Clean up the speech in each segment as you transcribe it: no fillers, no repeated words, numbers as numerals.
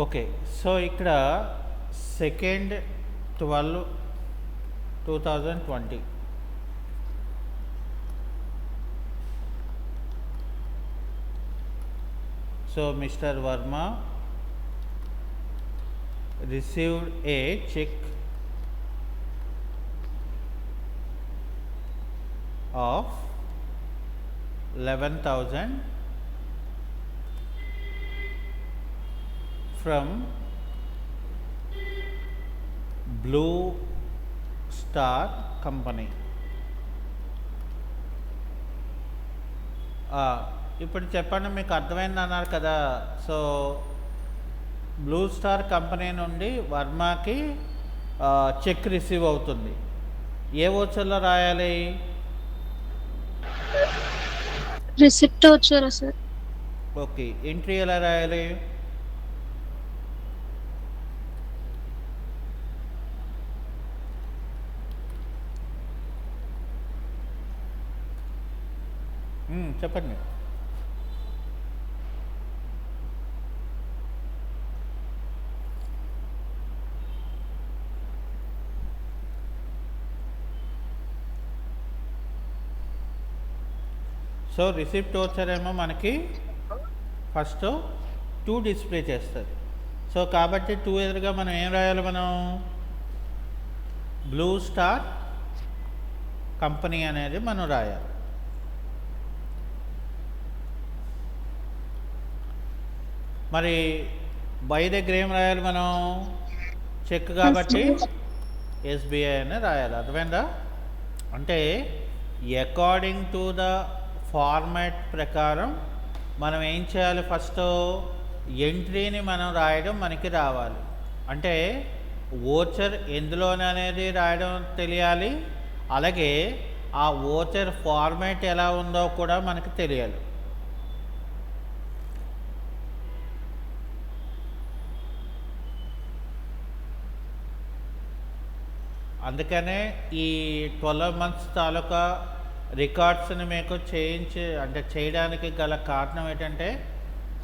Okay. So, ఇక్కడ second 12/2020 so, mister Varma received a check of 11,000 from Blue Star Company. ఇప్పుడు చెప్పండి, మీకు అర్థమైంది అన్నారు కదా. సో బ్లూ స్టార్ కంపెనీ నుండి వర్మకి చెక్ రిసీవ్ అవుతుంది. ఏ ఓచర్లో రాయాలి? రిసిప్ట్ వచ్చారా సార్? ఓకే. ఎంట్రీ ఎలా రాయాలి? చెప్పండి. సో రిసిప్ట్ వచ్చారేమో మనకి ఫస్ట్ 2 డిస్ప్లే చేస్తుంది. సో కాబట్టి 2 ఎదురుగా మనం ఏం రాయాలి? మనం బ్లూ స్టార్ కంపెనీ అనేది మనం రాయాలి. మరి బై దగ్గర ఏం రాయాలి? మనం చెక్ కాబట్టి ఎస్బీఐ అని రాయాలి. అర్థమైందా? అంటే అకార్డింగ్ టు ద ఫార్మాట్ ప్రకారం మనం ఏం చేయాలి? ఫస్ట్ ఎంట్రీని మనం రాయడం మనకి రావాలి. అంటే ఓచర్ ఎందులోననేది రాయడం తెలియాలి, అలాగే ఆ ఓచర్ ఫార్మాట్ ఎలా ఉందో కూడా మనకి తెలియాలి. అందుకనే ఈ 12 మంత్స్ తాలూకా రికార్డ్స్ని మీకు చేయడానికి గల కారణం ఏంటంటే,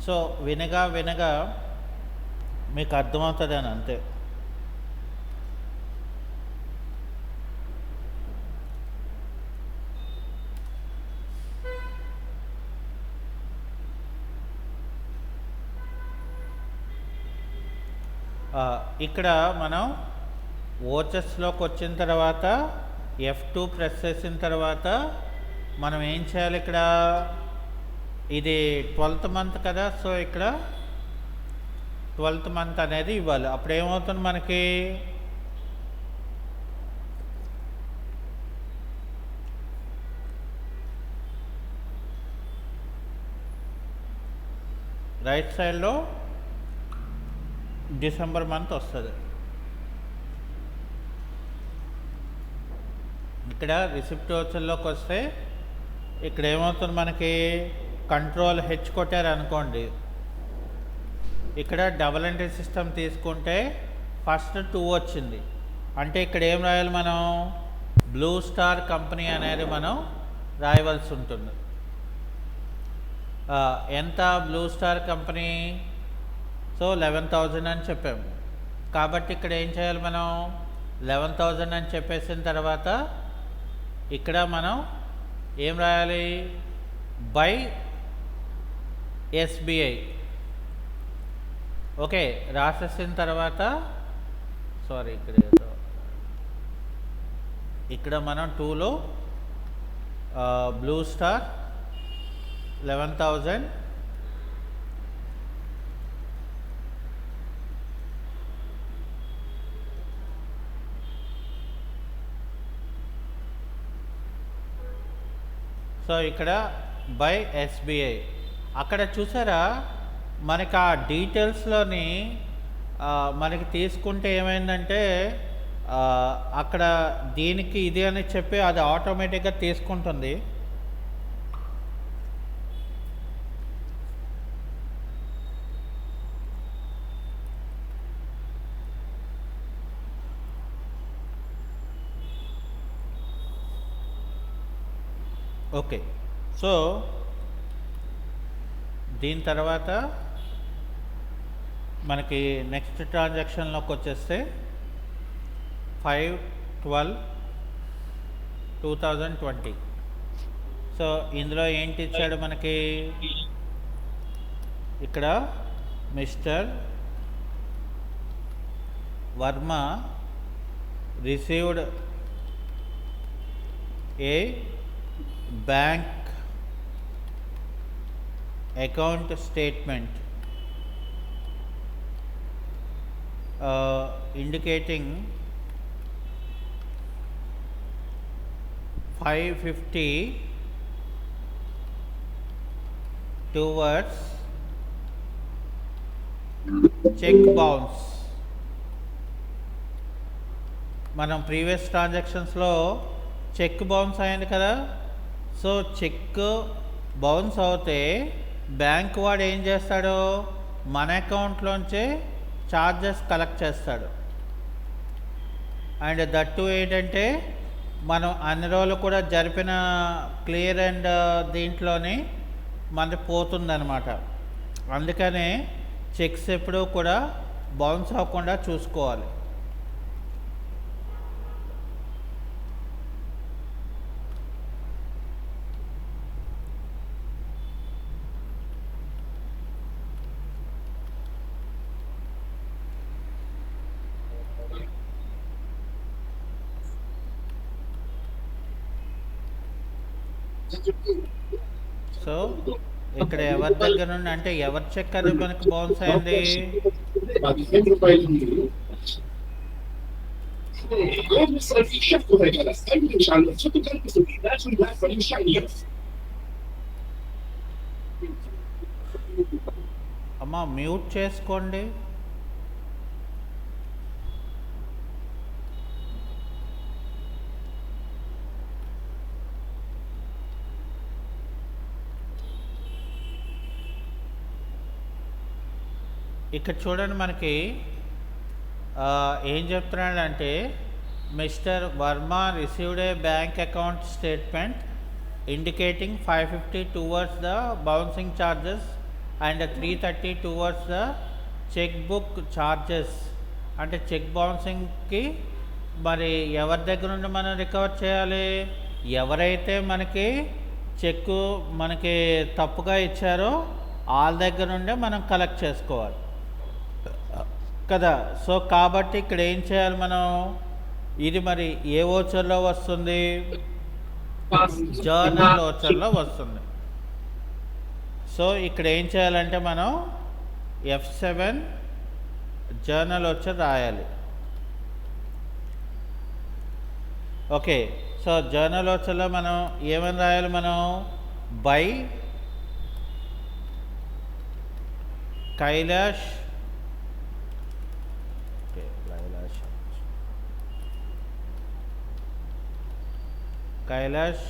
సో వినగా మీకు అర్థమవుతుంది అని అంతే. ఇక్కడ మనం ఓచర్స్లోకి వచ్చిన తర్వాత F2 ప్రెస్ చేసిన తర్వాత మనం ఏం చేయాలి? ఇక్కడ ఇది 12th మంత్ కదా, సో ఇక్కడ 12th మంత్ అనేది ఇవ్వాలి. అప్పుడు ఏమవుతుంది మనకి? రైట్ సైడ్లో డిసెంబర్ మంత్ వస్తుంది. ఇక్కడ రిసిప్ట్ ఓచర్లోకి వస్తే ఇక్కడ ఏమవుతుంది మనకి? కంట్రోల్ హెచ్ కొట్టారు అనుకోండి, ఇక్కడ డబుల్ ఎంట్రీ సిస్టమ్ తీసుకుంటే ఫస్ట్ 2 వచ్చింది. అంటే ఇక్కడ ఏం రాయాలి? మనం బ్లూ స్టార్ కంపెనీ అనేది మనం రాయవలసి ఉంటుంది. ఎంత బ్లూ స్టార్ కంపెనీ? సో 11,000 అని చెప్పాము. కాబట్టి ఇక్కడ ఏం చేయాలి? మనం 11,000 అని చెప్పేసిన తర్వాత ఇక్కడ మనం ఏం రాయాలి? By SBI. ఓకే, రాసేసిన తర్వాత ఇక్కడ మనం 2లో బ్లూ స్టార్ 11,000 సో ఇక్కడ బై ఎస్బీఐ. అక్కడ చూసారా మనకి ఆ డీటెయిల్స్లోని మనకి తీసుకుంటే ఏమైందంటే అక్కడ దీనికి ఇది అని చెప్పి అది ఆటోమేటిక్గా తీసుకుంటుంది. ఓకే, సో దీని తర్వాత మనకి నెక్స్ట్ ట్రాన్సాక్షన్లోకి వచ్చేస్తే 5/12/2020. సో ఇందులో ఏంటి ఇచ్చాడు మనకి, ఇక్కడ mister Varma received a bank account statement indicating 550 towards check bounce. మనం ప్రీవియస్ ట్రాన్సాక్షన్స్లో చెక్ బౌన్స్ అయింది కదా. సో చెక్ బౌన్స్ అవుతే బ్యాంక్ వాడు ఏం చేస్తాడు, మన అకౌంట్లోంచే ఛార్జెస్ కలెక్ట్ చేస్తాడు. అండ్ దట్టు ఏంటంటే మనం అన్ని రోజులు కూడా జరిపిన క్లియర్ అండ్ దీంట్లోని మనకి పోతుందన్నమాట. అందుకనే చెక్స్ ఎప్పుడూ కూడా బౌన్స్ అవ్వకుండా చూసుకోవాలి. సో ఇక్కడ ఎవరి దగ్గర నుండి అంటే ఎవరి చెక్ అది మనకి బౌన్స్ అయింది, అమ్మా మ్యూట్ చేసుకోండి. ఇక్కడ చూడండి మనకి ఏం చెప్తున్నాడంటే mister Varma received a bank account statement indicating 550 towards the bouncing charges and 330 towards the cheque book charges. అంటే చెక్ బౌన్సింగ్కి మరి ఎవరి దగ్గర నుండి మనం రికవర్ చేయాలి, ఎవరైతే మనకి చెక్కు మనకి తప్పుగా ఇచ్చారో వాళ్ళ దగ్గర నుండే మనం కలెక్ట్ చేసుకోవాలి కదా. సో కాబట్టి ఇక్కడ ఏం చేయాలి మనం, ఇది మరి ఏ ఓచర్లో వస్తుంది, జర్నల్ ఓచర్లో వస్తుంది. సో ఇక్కడ ఏం చేయాలంటే మనం F7 జర్నల్ ఓచర్ రాయాలి. ఓకే, సో జర్నల్ ఓచర్లో మనం ఏమని రాయాలి, మనం బై కైలాష్ కైలాష్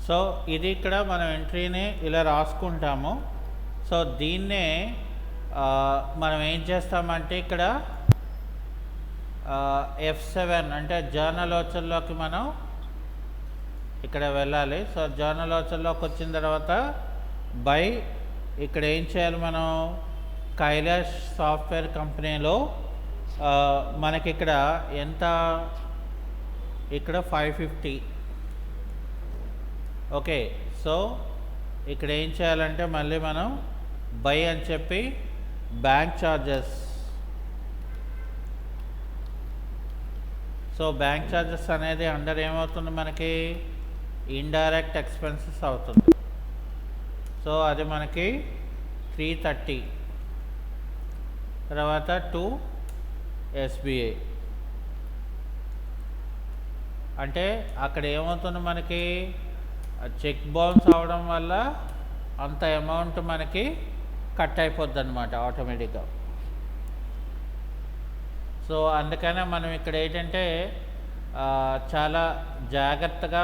సో ఇది ఇక్కడ మనం ఎంట్రీని ఇలా రాసుకుంటాము. సో దీన్నే మనం ఏం చేస్తామంటే ఇక్కడ F7 అంటే జర్నల్ ఓచర్లోకి మనం ఇక్కడ వెళ్ళాలి. సో జర్నల్ ఓచర్లోకి వచ్చిన తర్వాత బై ఇక్కడ ఏం చేయాలి, మనం కైలాష్ సాఫ్ట్వేర్ కంపెనీలో మనకి ఇక్కడ ఎంత, ఇక్కడ 550. ఓకే, సో ఇక్కడ ఏం చేయాలంటే మళ్ళీ మనం బై అని చెప్పి bank charges. So bank charges అనేది అండర్ ఏమవుతుంది మనకి ఇండైరెక్ట్ ఎక్స్పెన్సెస్ అవుతుంది. సో అది మనకి 330. తర్వాత 2 SBA. అంటే అక్కడ ఏమవుతుంది మనకి చెక్ బౌన్స్ అవడం వల్ల అంత అమౌంట్ మనకి కట్ అయిపోద్ది అనమాట ఆటోమేటిక్గా. సో అందుకనే మనం ఇక్కడ ఏంటంటే చాలా జాగ్రత్తగా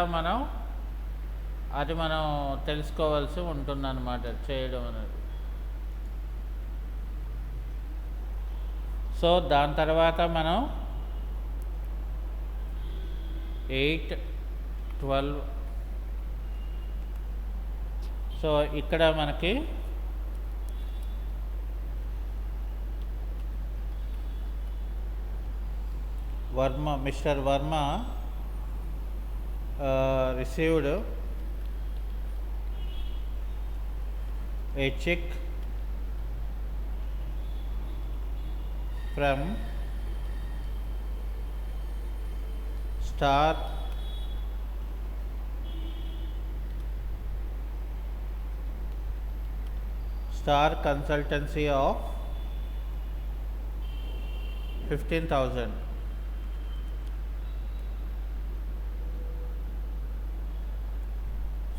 అది మనం తెలుసుకోవాల్సి ఉంటుందన్నమాట చేయడం అనేది. సో దాని తర్వాత మనం 8, 12. సో ఇక్కడ మనకి mister Varma received a check from Star Consultancy of 15,000.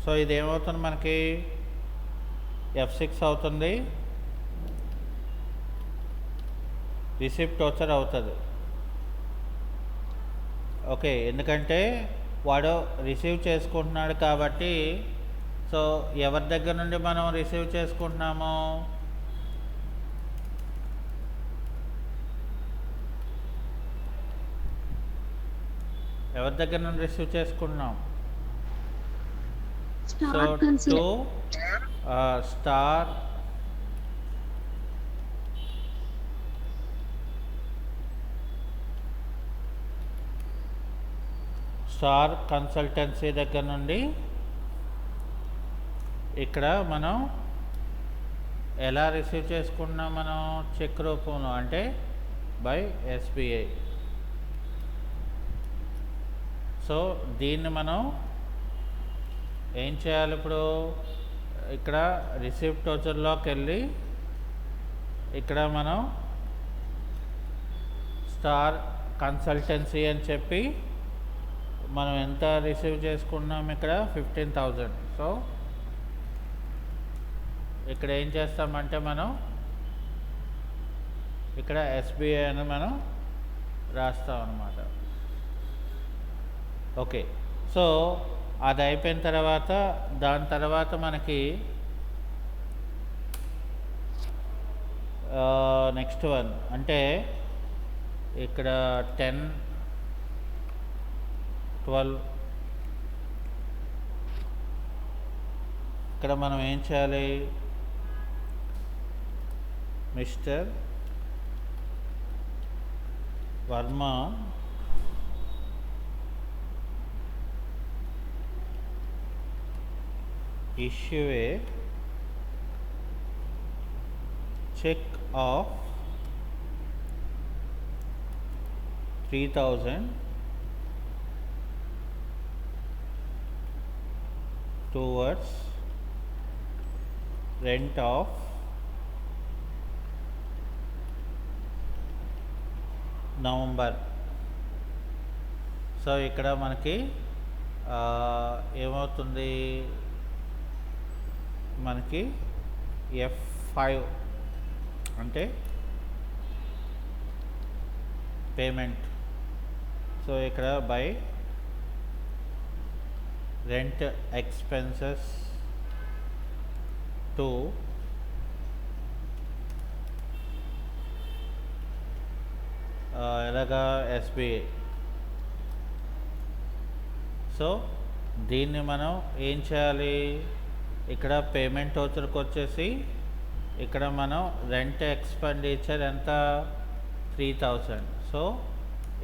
So ఇది ఏమవుతుంది మనకి F6 అవుతుంది, రిసిప్ట్ వచ్చర్ అవుతుంది. ఓకే, ఎందుకంటే వాడు రిసీవ్ చేసుకుంటున్నాడు కాబట్టి. సో ఎవరి దగ్గర నుండి మనం రిసీవ్ చేసుకుంటున్నాము, ఎవరి దగ్గర నుండి రిసీవ్ చేసుకుంటున్నాం. సో 2 స్టార్ కన్సల్టెన్సీ దగ్గర నుండి ఇక్కడ మనం ఎలా రిసీవ్ చేసుకుంటున్నాం, మనం చెక్ రూపంలో అంటే బై SBI. సో దీన్ని మనం ఏం చేయాలి, ఇప్పుడు ఇక్కడ రిసిప్ట్ వచ్చర్లోకి వెళ్ళి ఇక్కడ మనం స్టార్ కన్సల్టెన్సీ అని చెప్పి మనం ఎంత రిసీవ్ చేసుకున్నాం, ఇక్కడ 15,000. సో ఇక్కడ ఏం చేస్తామంటే మనం ఇక్కడ SBI అని మనం రాస్తాం అన్నమాట. ఓకే, సో అది అయిపోయిన తర్వాత దాని తర్వాత మనకి నెక్స్ట్ వన్ అంటే ఇక్కడ 10, 12. ఇక్కడ మనం ఏం చేయాలి, mister Varma issue a check of 3,000 towards rent of November. So ఇక్కడ మనకి ఏమవుతుంది, మనకి F5 అంటే పేమెంట్. సో ఇక్కడ బై రెంట్ ఎక్స్పెన్సెస్ టు ఎలాగా SBI. సో దీన్ని మనం ఏం చేయాలి, ఇక్కడ పేమెంట్ వచ్చరికి వచ్చేసి ఇక్కడ మనం రెంట్ ఎక్స్పెండిచర్ ఎంత 3,000. సో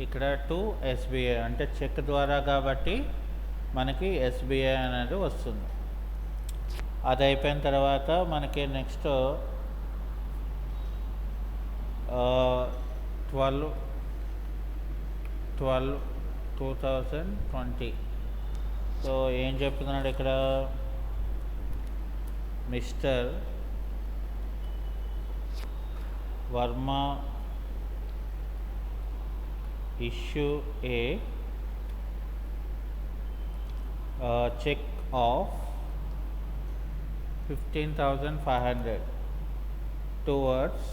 ఇక్కడ టు SBI అంటే చెక్ ద్వారా కాబట్టి మనకి SBI అనేది వస్తుంది. అది అయిపోయిన తర్వాత మనకి నెక్స్ట్ 12/12/2020. సో ఏం చెప్తున్నాడు ఇక్కడ, mister Varma issue a cheque of 15,500 towards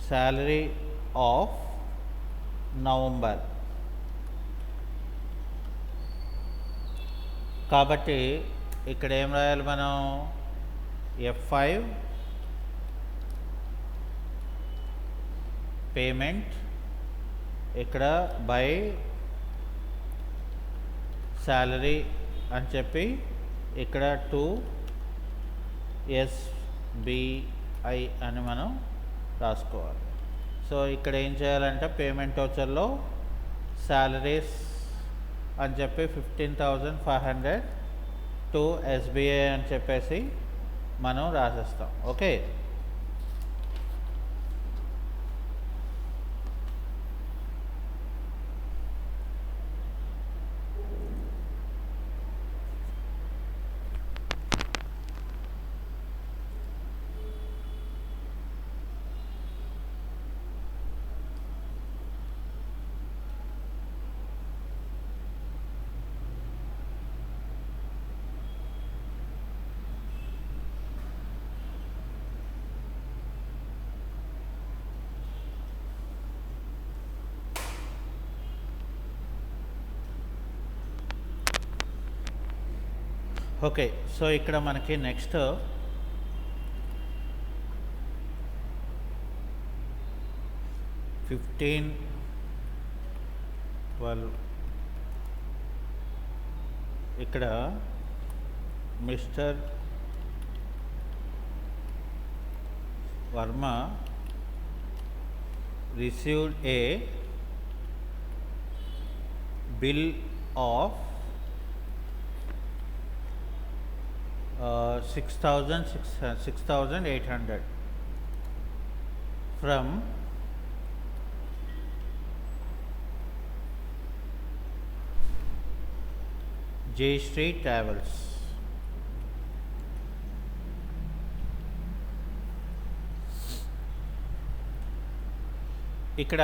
salary of November. కాబట్టి ఇక్కడ ఏం రాయాలి మనం, F5 పేమెంట్, ఇక్కడ బై శాలరీ అని చెప్పి ఇక్కడ 2 SBI అని మనం రాసుకోవాలి. సో ఇక్కడ ఏం చేయాలంటే పేమెంట్ వోచర్లో శాలరీస్ అని చెప్పి 15,500 to SBI అని చెప్పేసి మనం రాసేస్తాం. Okay, okay. సో ఇక్కడ మనకి నెక్స్ట్ ఫిఫ్టీన్ 12 ఇక్కడ mister Varma received a bill of 6,800 from Jayashree Travels. ఇక్కడ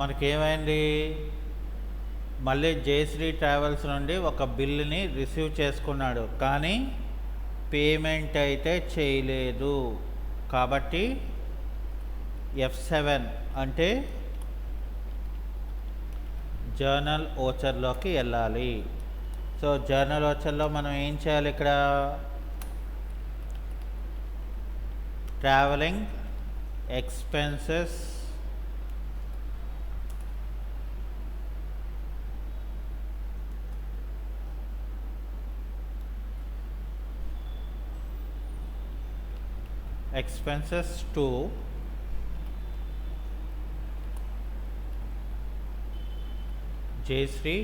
మనకేమైంది, మళ్ళీ జయశ్రీ ట్రావెల్స్ నుండి ఒక బిల్లుని రిసీవ్ చేసుకున్నాడు, కానీ పేమెంట్ అయితే చేయలేదు. కాబట్టి F7 అంటే జర్నల్ ఓచర్లోకి వెళ్ళాలి. సో జర్నల్ ఓచర్లో మనం ఏం చేయాలి, ఇక్కడ travelling expenses to Jayashree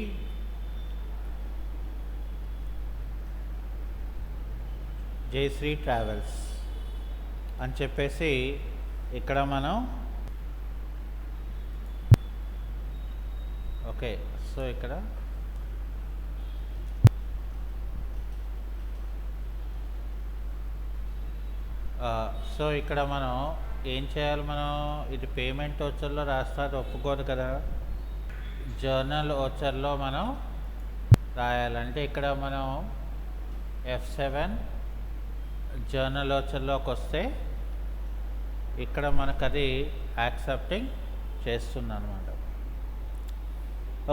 travels అని చెప్పేసి ఇక్కడ మనం ఓకే. సో ఇక్కడ సో ఇక్కడ మనం ఏం చేయాలి, మనం ఇది పేమెంట్ ఓచర్లో రాస్తే అది ఒప్పుకోదు కదా, జర్నల్ ఓచర్లో మనం రాయాలంటే ఇక్కడ మనం F7 జర్నల్ ఓచర్లోకి వస్తే ఇక్కడ మనకు అది యాక్సెప్టింగ్ చేస్తుంది అనమాట.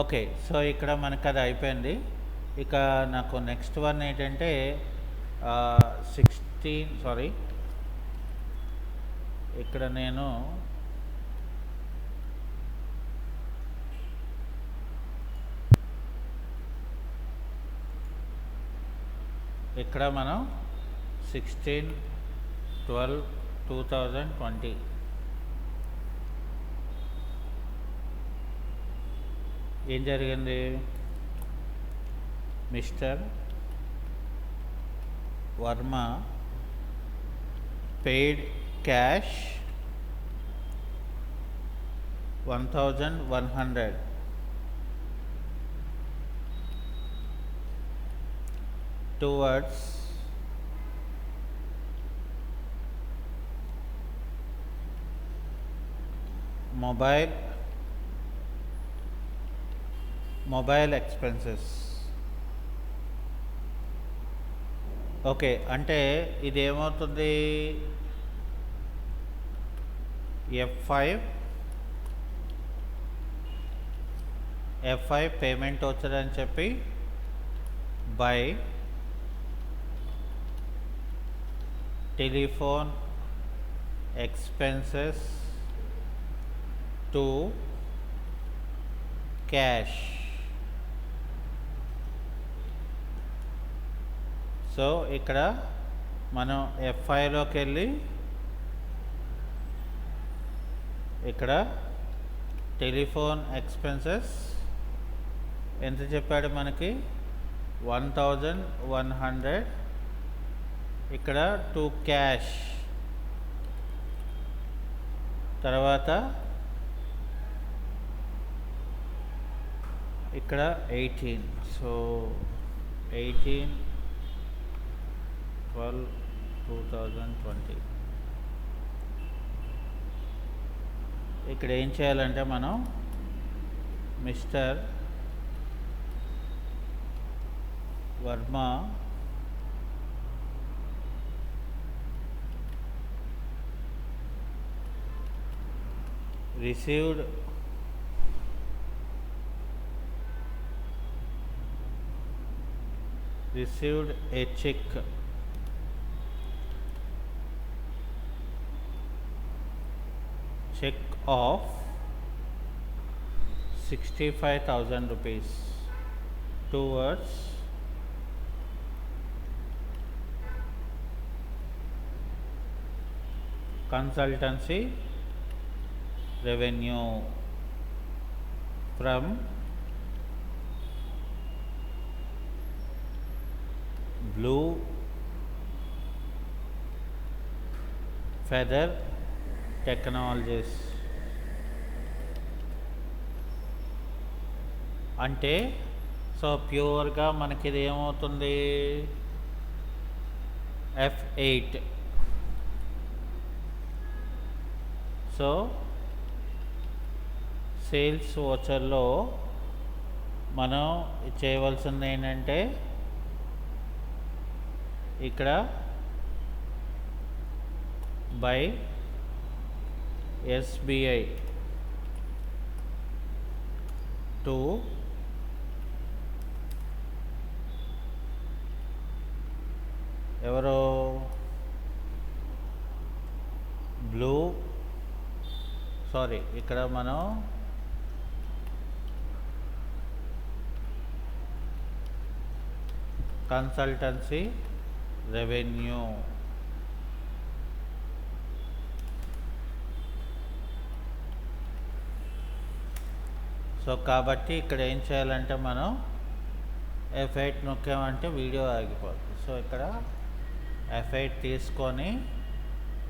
ఓకే, సో ఇక్కడ మనకు అది అయిపోయింది. ఇక నాకు నెక్స్ట్ వన్ ఏంటంటే 16 ఇక్కడ నేను ఇక్కడ మనం 16/12/2020 ఏం జరిగింది, mister Varma paid cash 1100 towards mobile expenses. Okay, అంటే ఇది ఏమవుతుంది, F5 పేమెంట్ వచ్చదని చెప్పి by telephone expenses to cash. So ఇక్కడ మనం F5లోకి వెళ్ళి ఇక్కడ టెలిఫోన్ ఎక్స్పెన్సెస్ ఎంత చెప్పాడు మనకి, 1100. ఇక్కడ టు క్యాష్, తర్వాత ఇక్కడ 18. సో 18/12/2020. ఇక్కడ ఏం చేయాలంటే మనం mister Varma received a check of 65,000 rupees towards consultancy revenue from Blue Feather Technologies. అంటే సో ప్యూర్గా మనకి ఇది ఏమవుతుంది, F8. సో సేల్స్ వోచర్లో మనం చేయవలసింది ఏంటంటే ఇక్కడ బై SBI టు ఎవరో ఇక్కడ మనం కన్సల్టెన్సీ రెవెన్యూ. సో కాబట్టి ఇక్కడ ఏం చేయాలంటే మనం F8 నొక్కామంటే వీడియో ఆగిపోతుంది. సో ఇక్కడ F8 తీసుకొని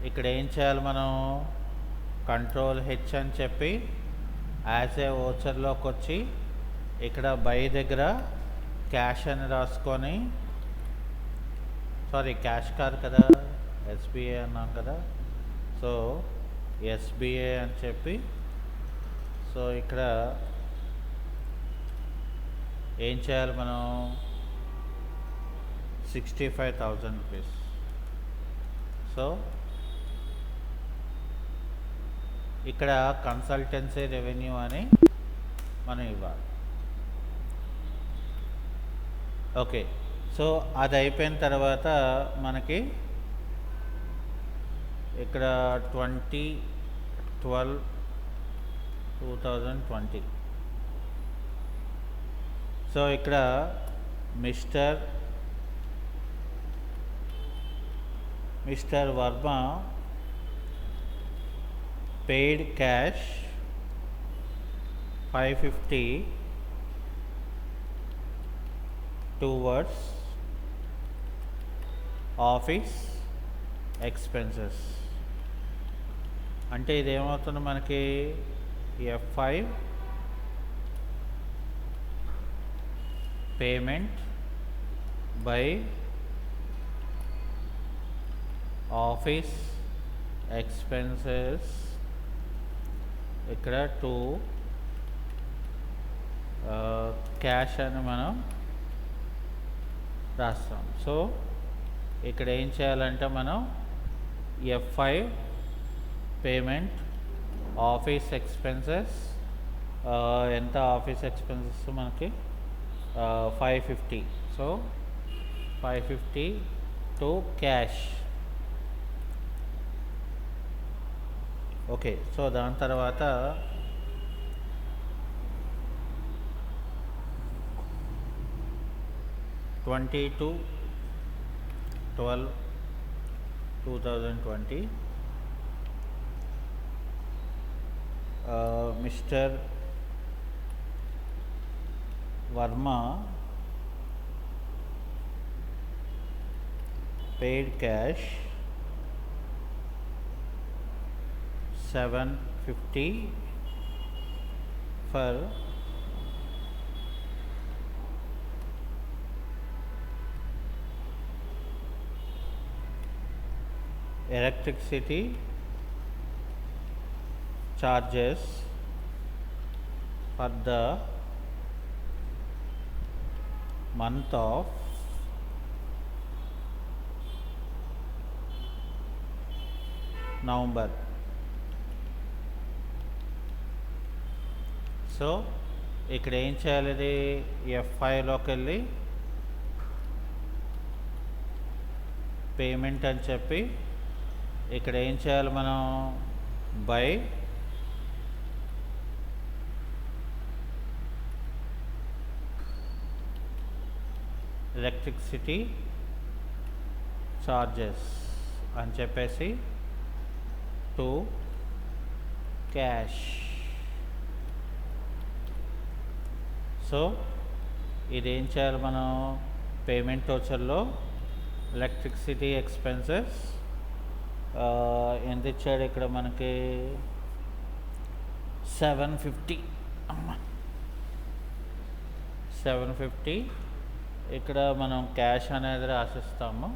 ఇక్కడ ఏం చేయాలి, మనం Ctrl+H అని చెప్పి యాజ్ ఏ ఓచర్లోకి వచ్చి ఇక్కడ బై దగ్గర క్యాష్ అని రాసుకొని, సారీ క్యాష్ కాదు కదా, SBI అన్నాం కదా, సో SBI అని చెప్పి, సో ఇక్కడ ఏం చేయాలి మనం 65,000 రూపీస్. సో ఇక్కడ కన్సల్టెన్సీ రెవెన్యూ అని మనం ఇవ్వాలి. ఓకే, సో అది అయిపోయిన తర్వాత మనకి ఇక్కడ 20/12/2020. సో ఇక్కడ mister Varma paid cash 550 towards office expenses. అంటే ఇది ఏమవుతుంది మనకి F5 payment by office expenses, ఇక్కడ టు క్యాష్ అని మనం రాస్తాం. సో ఇక్కడ ఏం చేయాలంటే మనం F5 పేమెంట్ ఆఫీస్ ఎక్స్పెన్సెస్, ఎంత ఆఫీస్ ఎక్స్పెన్సెస్ మనకి 550. So 550 to cash. Okay, so దాని తర్వాత (22 12 2020) mister Varma paid cash 750 for electricity charges for the month of November. So ఇక్కడ ఏం చేయాలి, ఇది F5లోకి వెళ్ళి పేమెంట్ అని చెప్పి ఇక్కడ ఏం చేయాలి మనం, బై ఎలక్ట్రిసిటీ చార్జెస్ అని చెప్పేసి టు క్యాష్. సో ఇదేం చేయాలి మనం, పేమెంట్ వోచర్లో ఎలక్ట్రిసిటీ ఎక్స్పెన్సెస్ ఎంత ఇచ్చాడు ఇక్కడ మనకి 750. 750 ఇక్కడ మనం క్యాష్ అనేది రాసిస్తాము.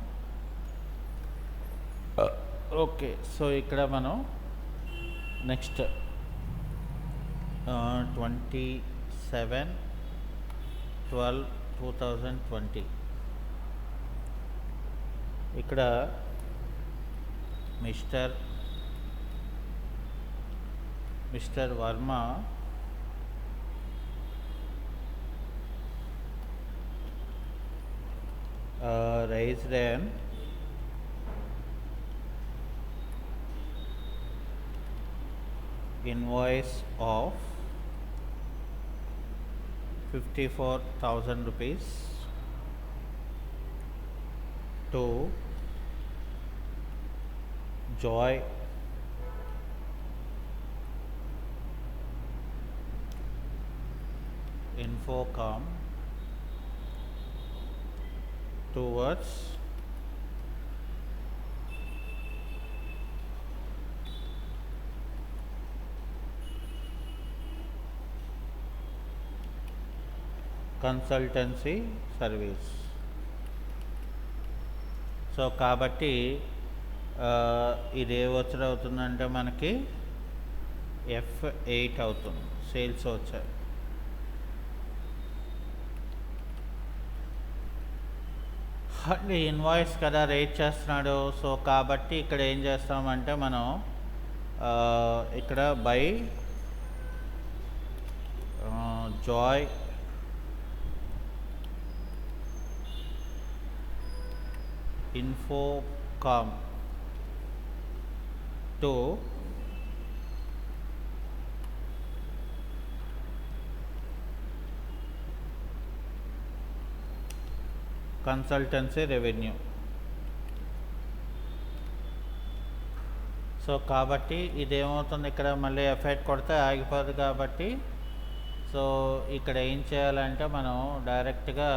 ఓకే, సో ఇక్కడ మనం నెక్స్ట్ 27/12/2020 ఇక్కడ mister Varma raised an invoice of 54,000 rupees to Joy Infocom towards consultancy service. So కాబట్టి ఇది ఏ వచ్చర్ అవుతుందంటే మనకి F8 అవుతుంది, సేల్స్ వచ్చాయి. అంటే ఇన్వాయిస్ కదా రేట్ చేస్తున్నాడు. సో కాబట్టి ఇక్కడ ఏం చేస్తామంటే మనం ఇక్కడ by Joy Infocom to consultancy revenue. So కాబట్టి ఇదేమవుతుంది, ఇక్కడ మళ్ళీ F8 కొడితే ఆగిపోదు కాబట్టి సో ఇక్కడ ఏం చేయాలంటే మనం డైరెక్ట్గా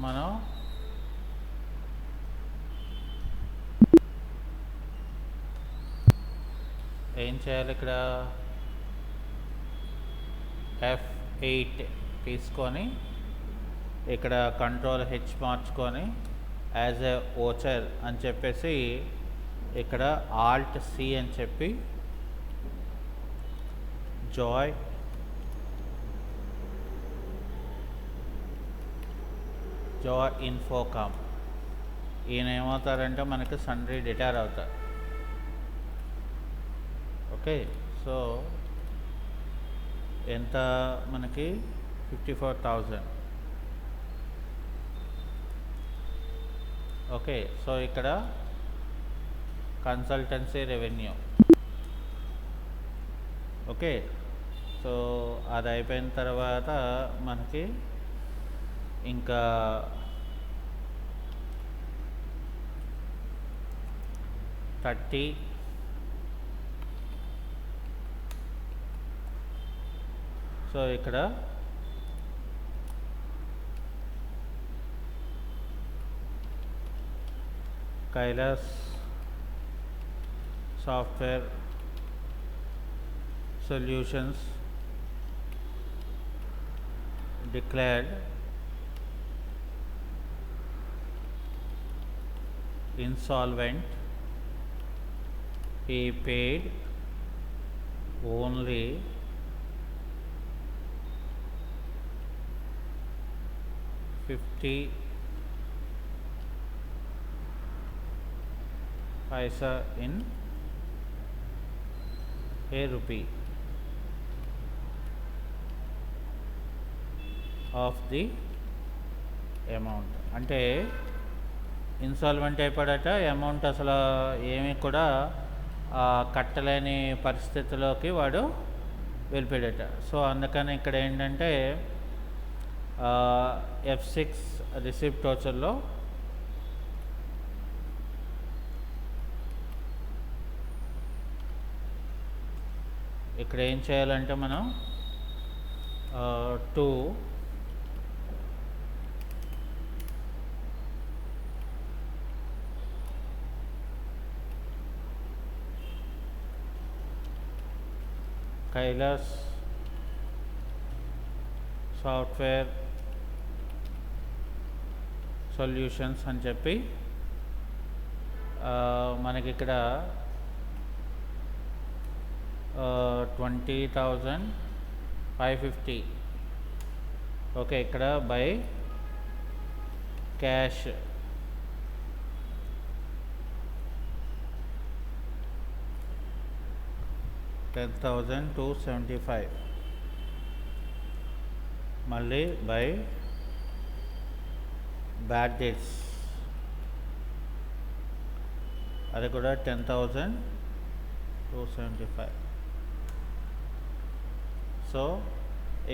మనం ఏం చేయాలి? ఇక్కడ F8 తీసుకొని ఇక్కడ కంట్రోల్ హెచ్ మార్చుకొని యాజ్ ఎ ఓచర్ అని చెప్పేసి ఇక్కడ ఆల్ట్ సి అని చెప్పి జాయ్ ఇన్ఫోకామ్ ఈయన ఏమవుతారంటే మనకి సన్రీ రిటైర్ అవుతారు. ఓకే, సో ఎంత మనకి 54,000. ఓకే, సో ఇక్కడ కన్సల్టెన్సీ రెవెన్యూ. ఓకే, సో అది అయిపోయిన తర్వాత మనకి ఇంకా థర్టీ సో ఇక్కడ Kailash software solutions declared insolvent. He paid only $50 in a rupee of the amount. అంటే ఇన్సాల్వెంట్ అయిపోయాడట, అమౌంట్ అసలు ఏమీ కూడా కట్టలేని పరిస్థితిలోకి వాడు వెళ్ళిపోయాడట. సో అందుకని ఇక్కడ ఏంటంటే F6 రిసిప్ట్ వోచర్లో ఇక్కడ ఏం చేయాలంటే మనం 2 కైలాస్ సాఫ్ట్వేర్ సొల్యూషన్స్ అని చెప్పి మనకి ఇక్కడ 20,550. ఓకే, ఇక్కడ బై క్యాష్ $10,275. మళ్ళీ బై బ్యాడ్ డేట్స్ అది కూడా 10,275. సో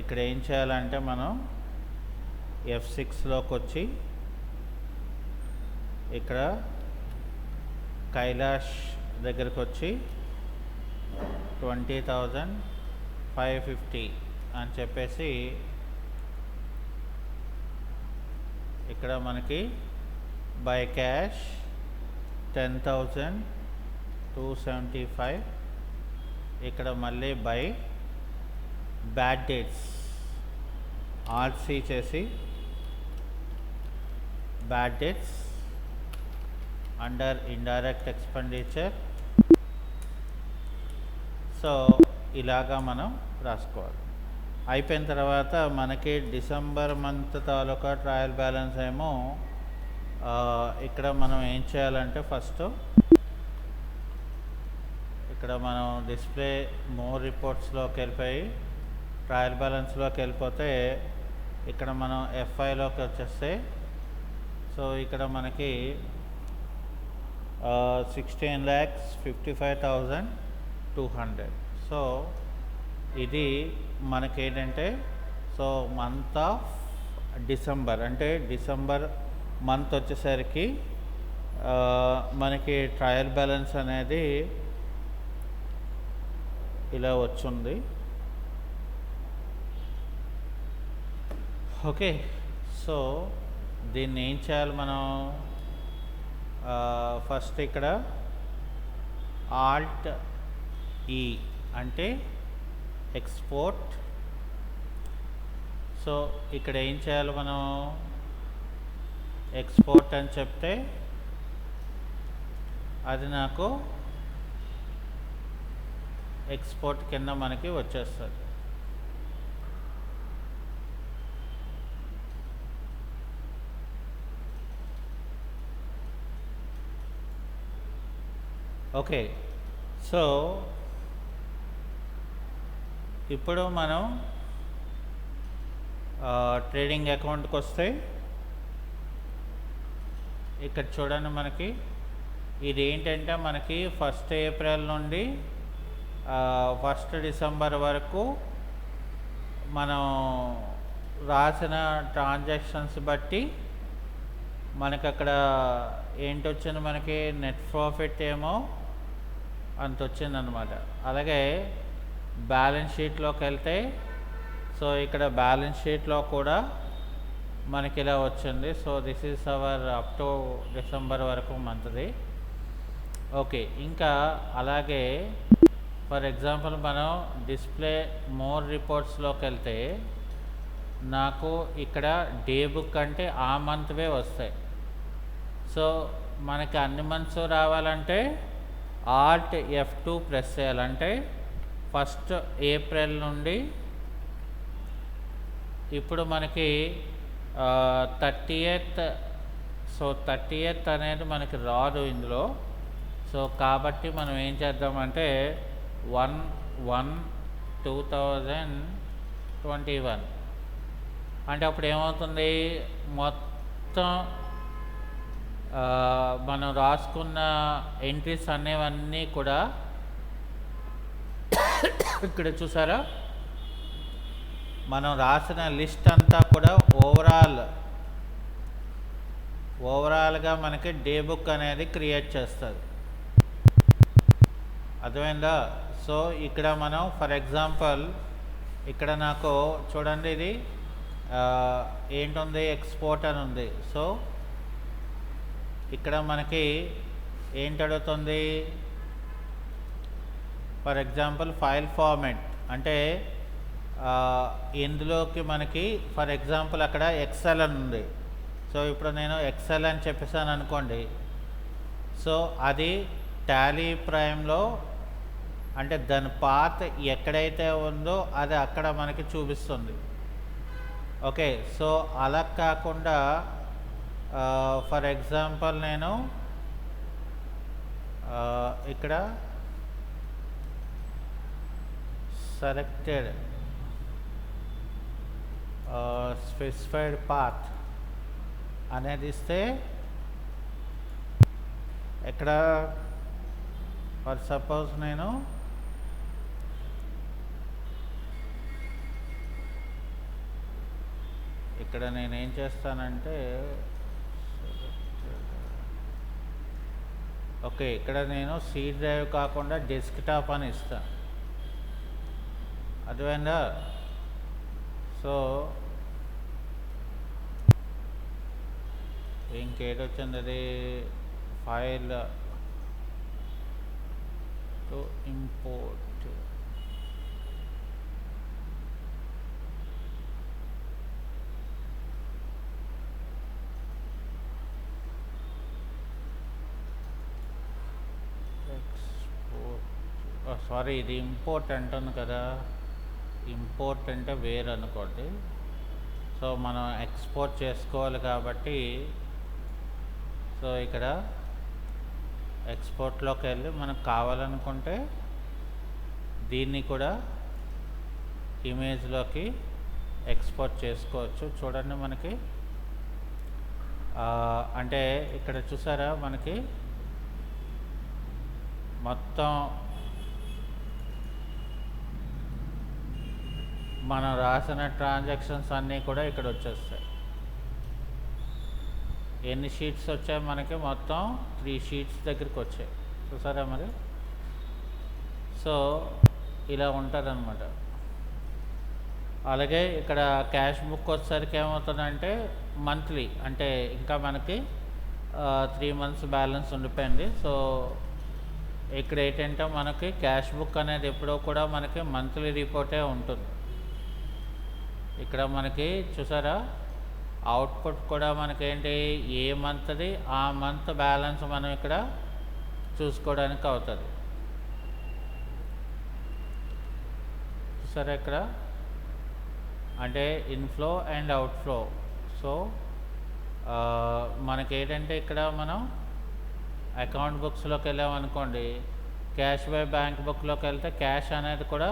ఇక్కడ ఏం చేయాలంటే మనం F6లోకి వచ్చి ఇక్కడ కైలాష్ దగ్గరికి వచ్చి 20,550 అని చెప్పేసి ఇక్కడ మనకి బై క్యాష్ 10,275. ఇక్కడ మళ్ళీ by bad debts alt C చేసి bad debts under indirect expenditure. So ఇలాగా మనం రాసుకోవాలి. అయిపోయిన తర్వాత మనకి డిసెంబర్ మంత్ తాలూకా ట్రయల్ బ్యాలెన్స్ ఏమో ఇక్కడ మనం ఏం చేయాలంటే ఫస్ట్ ఇక్కడ మనం డిస్ప్లే మోర్ రిపోర్ట్స్లోకి వెళ్ళిపోయి ట్రయల్ బ్యాలెన్స్లోకి వెళ్ళిపోతే ఇక్కడ మనం F5లోకి వచ్చేస్తే సో ఇక్కడ మనకి 16,55,200. సో ఇది మనకేంటంటే సో మంత్ ఆఫ్ డిసెంబర్ అంటే డిసెంబర్ మంత్ వచ్చేసరికి మనకి ట్రయల్ బ్యాలెన్స్ అనేది ఇలా వచ్చింది. ఓకే, సో దీన్ని ఏం చేయాలి మనం? ఫస్ట్ ఇక్కడ ఆల్ట్ ఈ అంటే ఎక్స్పోర్ట్. సో ఇక్కడ ఏం చేయాలి మనం? ఎక్స్పోర్ట్ అని చెప్తే అది నాకు ఎక్స్పోర్ట్ కింద మనకి వచ్చేస్తుంది. ఓకే, సో ఇప్పుడు మనం ట్రేడింగ్ అకౌంట్కి వస్తే ఇక్కడ చూడండి, మనకి ఇది ఏంటంటే మనకి 1 ఏప్రిల్ నుండి 1 డిసెంబర్ వరకు మనం రాసిన ట్రాన్సాక్షన్స్ బట్టి మనకి అక్కడ ఏంటి వచ్చింది? మనకి నెట్ ప్రాఫిట్ ఏమో అంత వచ్చిందనమాట. అలాగే బ్యాలెన్స్ షీట్లోకి వెళ్తే, సో ఇక్కడ బ్యాలెన్స్ షీట్లో కూడా మనకి ఇలా వచ్చింది. So this is our up to December వరకు మంత్ది. ఓకే, ఇంకా అలాగే ఫర్ ఎగ్జాంపుల్ మనం డిస్ప్లే మోర్ రిపోర్ట్స్లోకి వెళ్తే నాకు ఇక్కడ డే బుక్ అంటే ఆ మంత్వే వస్తాయి. సో మనకి అన్ని మంత్స్ రావాలంటే ఆల్ట్ F2 ప్రెస్ చేయాలంటే 1 ఏప్రిల్ నుండి ఇప్పుడు మనకి 30th. సో 30th అనేది మనకి రాదు ఇందులో. సో కాబట్టి మనం ఏం చేద్దామంటే 1/1/2021 అంటే అప్పుడు ఏమవుతుంది? మొత్తం మనం రాసుకున్న ఎంట్రీస్ అనేవన్నీ కూడా ఇక్కడ చూసారా, మనం రాసిన లిస్ట్ అంతా కూడా ఓవరాల్గా మనకి డే బుక్ అనేది క్రియేట్ చేస్తుంది. అర్థమైందా? సో ఇక్కడ మనం ఫర్ ఎగ్జాంపుల్ ఇక్కడ నాకు చూడండి, ఇది ఏంటుంది? ఎక్స్పోర్ట్ అని ఉంది. సో ఇక్కడ మనకి ఏంటి అడుగుతుంది? ఫర్ ఎగ్జాంపుల్ ఫైల్ ఫార్మాట్ అంటే ఇందులోకి మనకి ఫర్ ఎగ్జాంపుల్ అక్కడ ఎక్సెల్ అని ఉంది. సో ఇప్పుడు నేను ఎక్సెల్ అని చెప్పేసాను అనుకోండి. సో అది టాలీ ప్రైమ్లో అంటే దాని పాత్ ఎక్కడైతే ఉందో అది అక్కడ మనకి చూపిస్తుంది. ఓకే, సో అలా కాకుండా ఫర్ ఎగ్జాంపుల్ నేను ఇక్కడ సెలెక్టెడ్ స్పెసిఫైడ్ పాత్ అనేది ఇస్తే ఇక్కడ ఫర్ సపోజ్ నేను ఇక్కడ నేనేం చేస్తానంటే ఓకే, ఇక్కడ నేను సి డ్రైవ్ కాకుండా డెస్క్టాప్ అని ఇస్తాను. అర్థమైందా? సో ఇంకేటి వచ్చింది? అది ఫైల్ టు ఇంపోర్ట్. సారీ, ఇది ఇంపోర్ట్ అంటుంది కదా. ఇంపోర్ట్ అంటే వేరు అనుకోండి. సో మనం ఎక్స్పోర్ట్ చేసుకోవాలి కాబట్టి సో ఇక్కడ ఎక్స్పోర్ట్లోకి వెళ్ళి మనకు కావాలనుకుంటే దీన్ని కూడా ఇమేజ్లోకి ఎక్స్పోర్ట్ చేసుకోవచ్చు. చూడండి, మనకి అంటే ఇక్కడ చూసారా, మనకి మొత్తం మనం రాసిన ట్రాన్సాక్షన్స్ అన్నీ కూడా ఇక్కడ వచ్చేస్తాయి. ఎన్ని షీట్స్ వచ్చాయి? మనకి మొత్తం 3 షీట్స్ దగ్గరికి వచ్చాయి. చూసారా మరి? సో ఇలా ఉంటుంది అన్నమాట. అలాగే ఇక్కడ క్యాష్ బుక్ వచ్చేసరికి ఏమవుతుందంటే మంత్లీ, అంటే ఇంకా మనకి 3 months బ్యాలెన్స్ ఉండిపోయింది. సో ఇక్కడ ఏంటంటే మనకి క్యాష్ బుక్ అనేది ఎప్పుడో కూడా మనకి మంత్లీ రిపోర్టే ఉంటుంది. ఇక్కడ మనకి చూసారా అవుట్పుట్ కూడా మనకేంటి ఏ మంత్ది ఆ మంత్ బ్యాలెన్స్ మనం ఇక్కడ చూసుకోవడానికి అవుతుంది. చూసారా ఇక్కడ అంటే ఇన్ఫ్లో అండ్ అవుట్ఫ్లో. సో మనకేంటంటే ఇక్కడ మనం అకౌంట్ బుక్స్లోకి వెళ్ళామనుకోండి, క్యాష్ బై బ్యాంక్ బుక్లోకి వెళ్తే క్యాష్ అనేది కూడా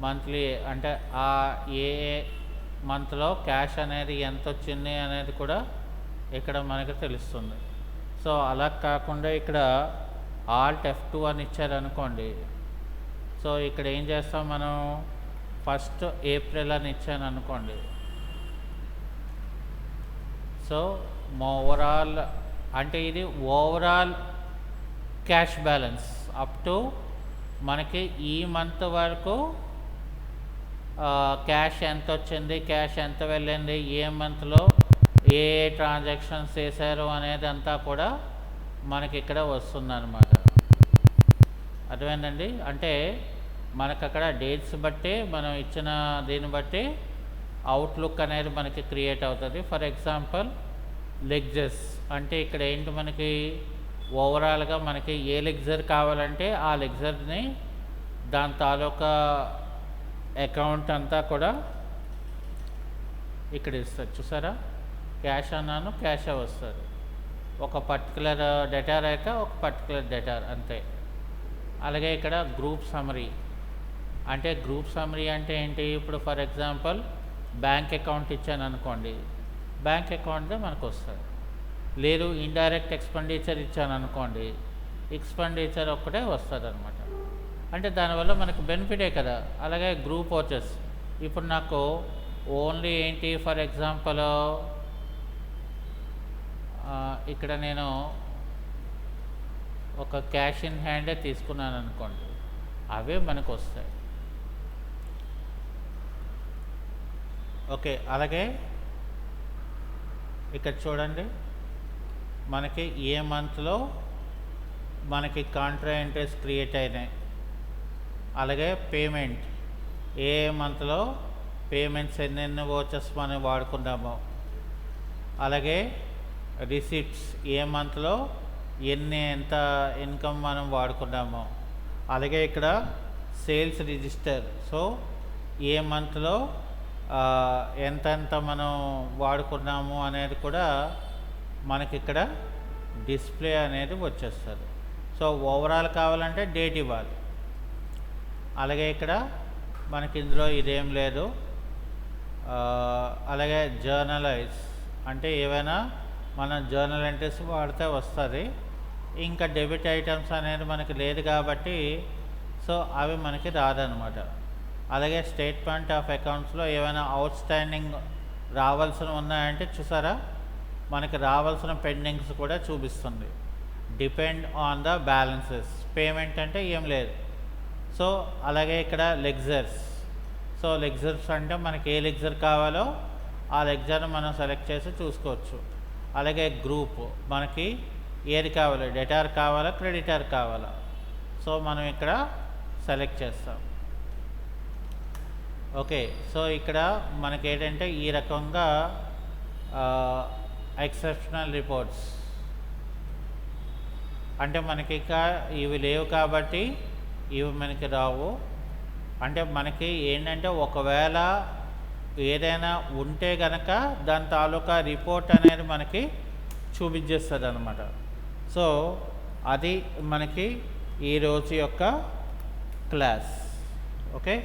మంత్లీ, అంటే ఆ ఏ మంత్లో క్యాష్ అనేది ఎంత వచ్చింది అనేది కూడా ఇక్కడ మనకి తెలుస్తుంది. సో అలా కాకుండా ఇక్కడ Alt F2 అని ఇచ్చారనుకోండి, సో ఇక్కడ ఏం చేస్తాం మనం 1st April అని ఇచ్చాను అనుకోండి. సో ఓవరాల్ అంటే ఇది overall cash balance up to మనకి ఈ మంత్ వరకు క్యాష్ ఎంత వచ్చింది, క్యాష్ ఎంత వెళ్ళింది, ఏ మంత్లో ఏ ట్రాన్సాక్షన్స్ చేశారు అనేది అంతా కూడా మనకి ఇక్కడ వస్తుందన్నమాట. అర్థమైందండి? అంటే మనకు అక్కడ డేట్స్ బట్టి మనం ఇచ్చిన దీన్ని బట్టి అవుట్లుక్ అనేది మనకి క్రియేట్ అవుతుంది. ఫర్ ఎగ్జాంపుల్ లెగ్జర్స్ అంటే ఇక్కడ ఏంటి మనకి ఓవరాల్గా మనకి ఏ లెగ్జర్ కావాలంటే ఆ లెగ్జర్ని దాని తాలూకా అకౌంట్ అంతా కూడా ఇక్కడ ఇస్తారు. చూసారా క్యాష్ అన్నాను, క్యాష్ వస్తుంది. ఒక పర్టికులర్ డేటార్ అయితే ఒక పర్టికులర్ డేటార్ అంతే. అలాగే ఇక్కడ గ్రూప్ సమ్మరీ అంటే గ్రూప్ సమ్మరీ అంటే ఏంటి, ఇప్పుడు ఫర్ ఎగ్జాంపుల్ బ్యాంక్ అకౌంట్ ఇచ్చాను అనుకోండి, బ్యాంక్ అకౌంట్దే మనకు వస్తుంది. లేదు ఇండైరెక్ట్ ఎక్స్పెండిచర్ ఇచ్చాను అనుకోండి, ఎక్స్పెండిచర్ ఒక్కటే వస్తుంది అనమాట. అంటే దానివల్ల మనకు బెనిఫిటే కదా. అలాగే గ్రూప్ వాచెస్ ఇప్పుడు నాకు ఓన్లీ ఏంటి ఫర్ ఎగ్జాంపుల్ ఇక్కడ నేను ఒక క్యాష్ ఇన్ హ్యాండే తీసుకున్నాను అనుకోండి, అవే మనకు వస్తాయి. ఓకే, అలాగే ఇక్కడ చూడండి మనకి ఏ మంత్లో మనకి కాంట్రా ఎంట్రీస్ క్రియేట్ అయినాయి. అలాగే పేమెంట్ ఏ మంత్లో పేమెంట్స్ ఎన్నెన్ని వోచర్స్ మనం వాడుకున్నామో. అలాగే రిసిప్ట్స్ ఏ మంత్లో ఎంత ఇన్కమ్ మనం వాడుకున్నామో. అలాగే ఇక్కడ సేల్స్ రిజిస్టర్, సో ఏ మంత్లో ఎంతెంత మనం వాడుకున్నాము అనేది కూడా మనకి ఇక్కడ డిస్ప్లే అనేది వచ్చేస్తుంది. సో ఓవరాల్ కావాలంటే డేట్ ఇవ్వాలి. అలాగే ఇక్కడ మనకి ఇందులో ఇదేం లేదు. అలాగే జర్నలైజ్ అంటే ఏవైనా మనం జర్నల్ ఎంట్రీస్ వాడితే వస్తుంది. ఇంకా డెబిట్ ఐటమ్స్ అనేది మనకి లేదు కాబట్టి సో అవి మనకి రాదనమాట. అలాగే స్టేట్మెంట్ ఆఫ్ అకౌంట్స్లో ఏమైనా అవుట్ స్టాండింగ్ రావాల్సిన ఉన్నాయంటే చూసారా మనకి రావాల్సిన పెండింగ్స్ కూడా చూపిస్తుంది. Depend on the balances. Payment అంటే ఏం లేదు. సో అలాగే ఇక్కడ లెగ్జర్స్. సో లెగ్జర్స్ అంటే మనకి ఏ లెగ్జర్ కావాలో ఆ లెగ్జర్ని మనం సెలెక్ట్ చేసి చూసుకోవచ్చు. అలాగే గ్రూప్ మనకి ఏది కావాలి, డెటార్ కావాలా క్రెడిటార్ కావాలా, సో మనం ఇక్కడ సెలెక్ట్ చేస్తాం. ఓకే, సో ఇక్కడ మనకి ఏంటంటే ఈ రకంగా ఎక్సెప్షనల్ రిపోర్ట్స్ అంటే మనకి ఇక ఇవి లేవు కాబట్టి ఇవి మనకి రావు. అంటే మనకి ఏంటంటే ఒకవేళ ఏదైనా ఉంటే గనక దాని తాలూకా రిపోర్ట్ అనేది మనకి చూపించేస్తుంది అనమాట. సో అది మనకి ఈరోజు యొక్క క్లాస్. ఓకే.